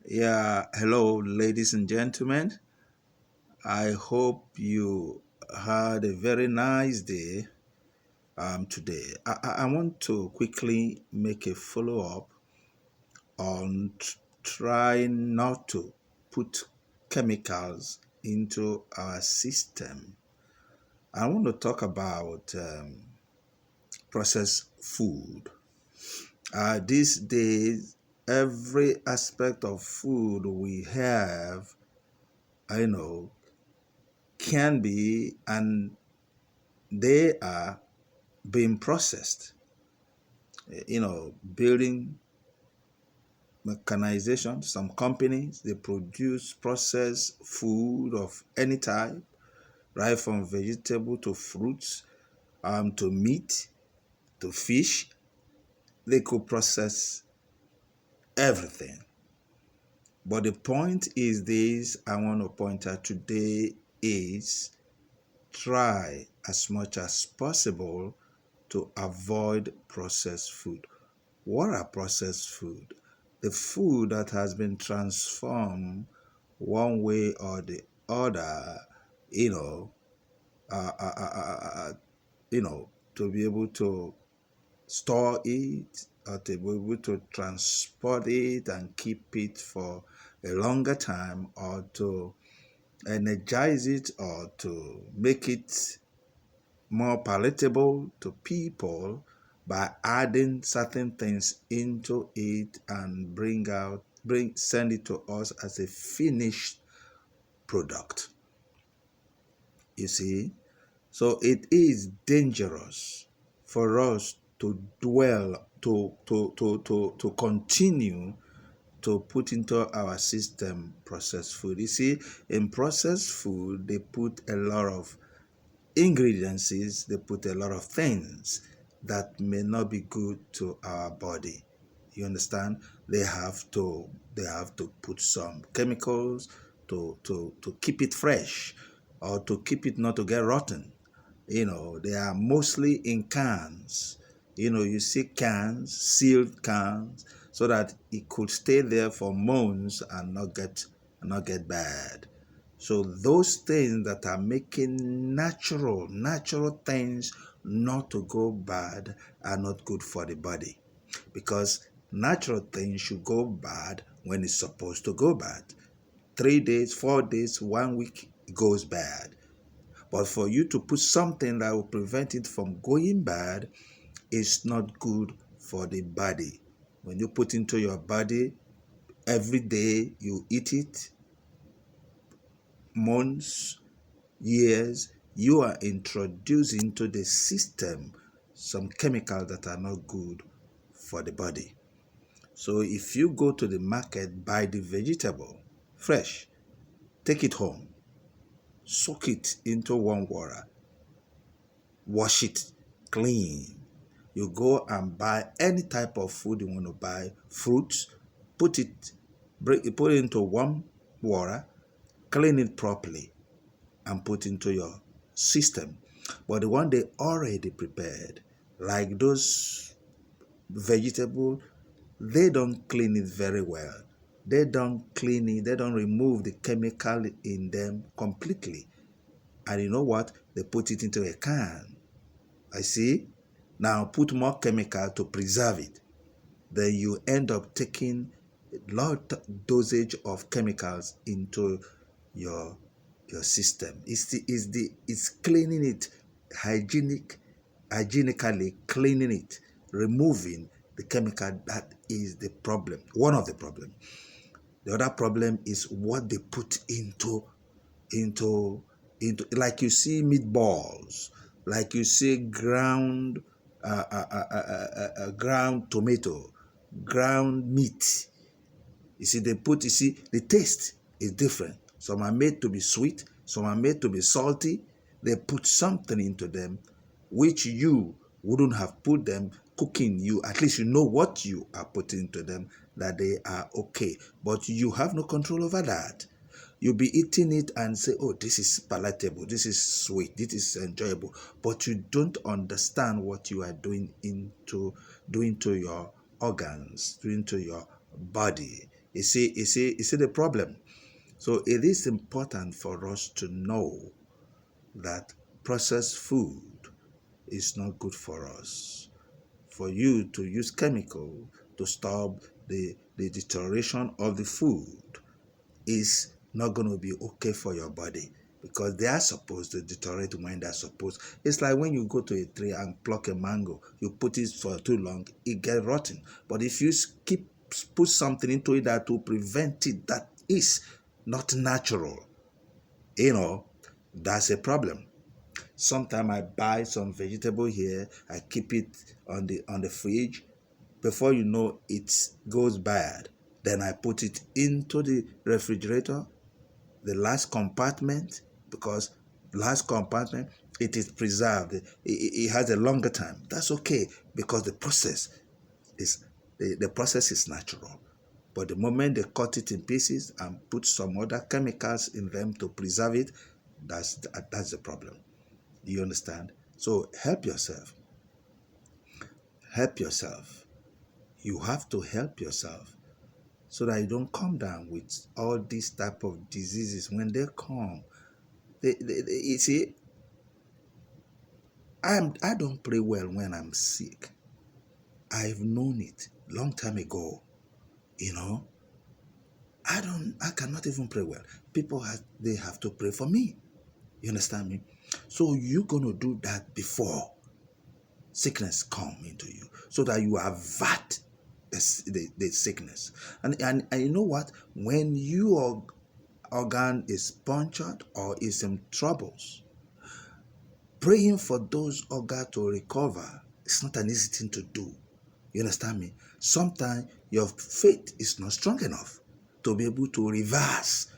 Yeah, hello, ladies and gentlemen. I hope you had a very nice day today. I want to quickly make a follow up on trying not to put chemicals into our system. I want to talk about processed food. These days, every aspect of food we have, I know, can be and they are being processed. Building mechanization, some companies they produce processed food of any type, right from vegetable to fruits, to meat, to fish. They could process everything. But the point is this I want to point out today is try as much as possible to avoid processed food. What are processed food? The food that has been transformed one way or the other, you know, uh, uh, uh, uh, uh, uh, to be able to store it or to be able to transport it and keep it for a longer time, or to energize it, or to make it more palatable to people by adding certain things into it and send it to us as a finished product. You see, so it is dangerous for us to dwell to continue to put into our system processed food. You see, in processed food they put a lot of ingredients, they put a lot of things that may not be good to our body. You understand? They have to put some chemicals to keep it fresh, or to keep it not to get rotten. They are mostly in cans. You see cans, sealed cans, so that it could stay there for months and not get bad. So those things that are making natural things not to go bad are not good for the body, because natural things should go bad when it's supposed to go bad. 3 days, 4 days, 1 week, it goes bad. But for you to put something that will prevent it from going bad is not good for the body. When you put into your body, every day you eat it, months, years, you are introducing to the system some chemicals that are not good for the body. So if you go to the market, buy the vegetable fresh, take it home, soak it into warm water, wash it clean. You go and buy any type of food you want to buy, fruits, put it into warm water, clean it properly, and put into your system. But the one they already prepared, like those vegetable, they don't clean it very well. They don't clean it, they don't remove the chemical in them completely. And you know what? They put it into a can. I see. Now put more chemical to preserve it. Then you end up taking a lot dosage of chemicals into your system. It's cleaning it hygienically cleaning it, removing the chemical. That is the problem. One of the problem. The other problem is what they put into like you see meatballs, like you see ground tomato, ground meat. You see the taste is different. Some are made to be sweet, some are made to be salty. They put something into them which you wouldn't have put them. Cooking, you at least you know what you are putting into them, that they are okay, but you have no control over that. You'll be eating it and say, oh, this is palatable, this is sweet, this is enjoyable, but you don't understand what you are doing to your organs, doing to your body. You see the problem. So it is important for us to know that processed food is not good for us. For you to use chemical to stop the deterioration of the food is not going to be okay for your body, because they are supposed to deteriorate when they're supposed. It's like when you go to a tree and pluck a mango, you put it for too long, it gets rotten. But if you keep put something into it that will prevent it, that is not natural, that's a problem. Sometimes I buy some vegetable here, I keep it on the fridge. Before you know, it goes bad. Then I put it into the refrigerator, the last compartment, because last compartment, it is preserved. It has a longer time. That's okay, because the process is natural. But the moment they cut it in pieces and put some other chemicals in them to preserve it, that's the problem. Do you understand? So help yourself. Help yourself. You have to help yourself so that you don't come down with all these type of diseases. When they come, you see, I don't pray well when I'm sick. I've known it long time ago. I cannot even pray well. People they have to pray for me. You understand me? So you're gonna do that before sickness come into you, so that you avert the sickness. And you know what? When your organ is punctured or is in troubles, praying for those organs to recover is not an easy thing to do. You understand me? Sometimes your faith is not strong enough to be able to reverse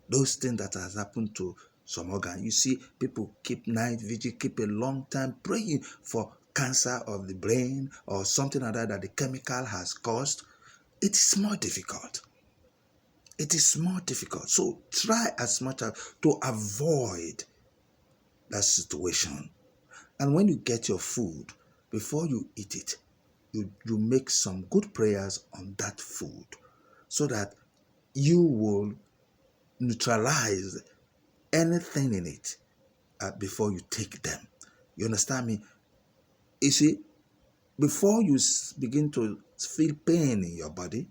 those things that has happened to some organ. You see, people keep night vigil, keep a long time praying for cancer of the brain or something like that the chemical has caused. It is more difficult. It is more difficult. So try as much as to avoid that situation. And when you get your food, before you eat it, you make some good prayers on that food, so that you will neutralize anything in it before you take them. You understand me? You see, before you begin to feel pain in your body,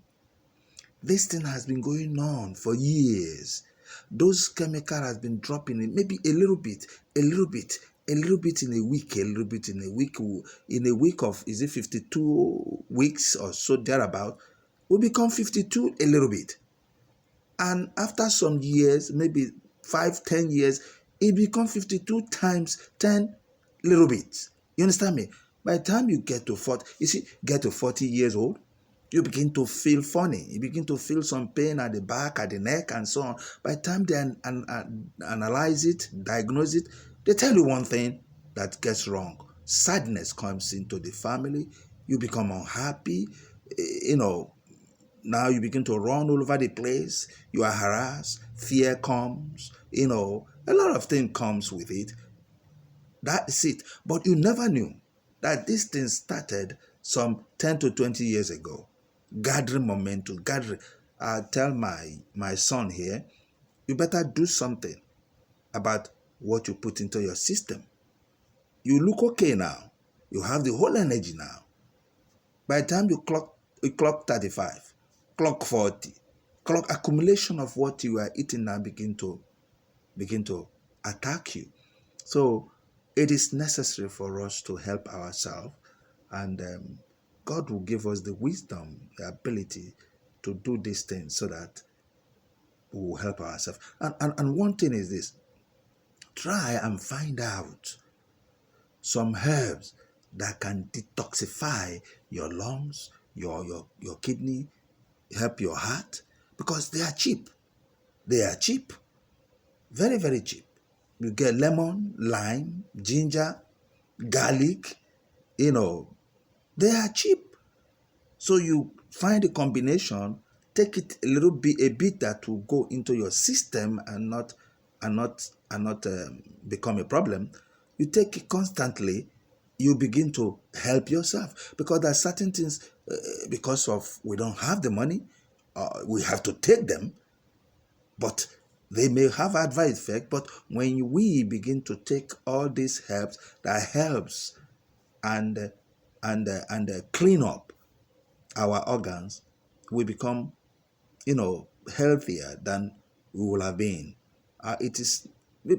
this thing has been going on for years. Those chemicals has been dropping in, maybe a little bit, a little bit, a little bit in a week, a little bit in a week. In a week of, is it 52 weeks or so thereabout, will become 52 a little bit. And after some years, maybe 5-10 years, it becomes 52 times 10 little bits. You understand me? By the time you get to 40 years old, you begin to feel funny. You begin to feel some pain at the back, at the neck, and so on. By the time they analyze it, diagnose it, they tell you one thing that gets wrong. Sadness comes into the family. You become unhappy. Now you begin to run all over the place. You are harassed. Fear comes. A lot of things comes with it. That's it. But you never knew that this thing started some 10 to 20 years ago. Gathering momentum, gathering. I tell my son here, you better do something about what you put into your system. You look okay now. You have the whole energy now. By the time you clock 35, clock 40, clock accumulation of what you are eating now begin to attack you. So it is necessary for us to help ourselves, and God will give us the wisdom, the ability to do these things so that we will help ourselves. And one thing is this: try and find out some herbs that can detoxify your lungs, your kidney, help your heart, because they are cheap. They are cheap. Very, very cheap. You get lemon, lime, ginger, garlic, they are cheap. So you find a combination, take it a bit that will go into your system and not become a problem. You take it constantly, you begin to help yourself, because there are certain things, because of we don't have the money, we have to take them, but they may have adverse effect. But when we begin to take all these herbs that helps and clean up our organs, we become, healthier than we will have been.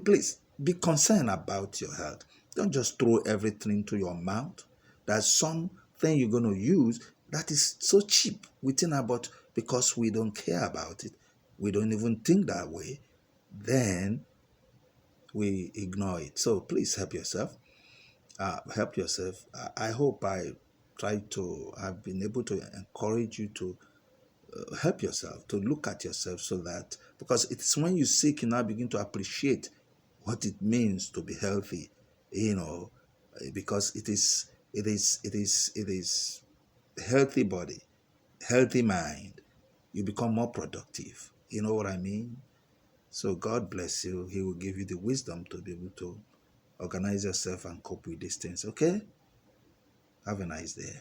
Please be concerned about your health. Don't just throw everything into your mouth. There's something you're going to use that is so cheap within about, because we don't care about it. We don't even think that way. Then we ignore it. So please help yourself. Help yourself. I hope I have been able to encourage you to help yourself, to look at yourself, so that, because it's when you seek, you now begin to appreciate what it means to be healthy, because it is healthy body, healthy mind. You become more productive. You know what I mean? So God bless you. He will give you the wisdom to be able to organize yourself and cope with these things. Okay? Have a nice day.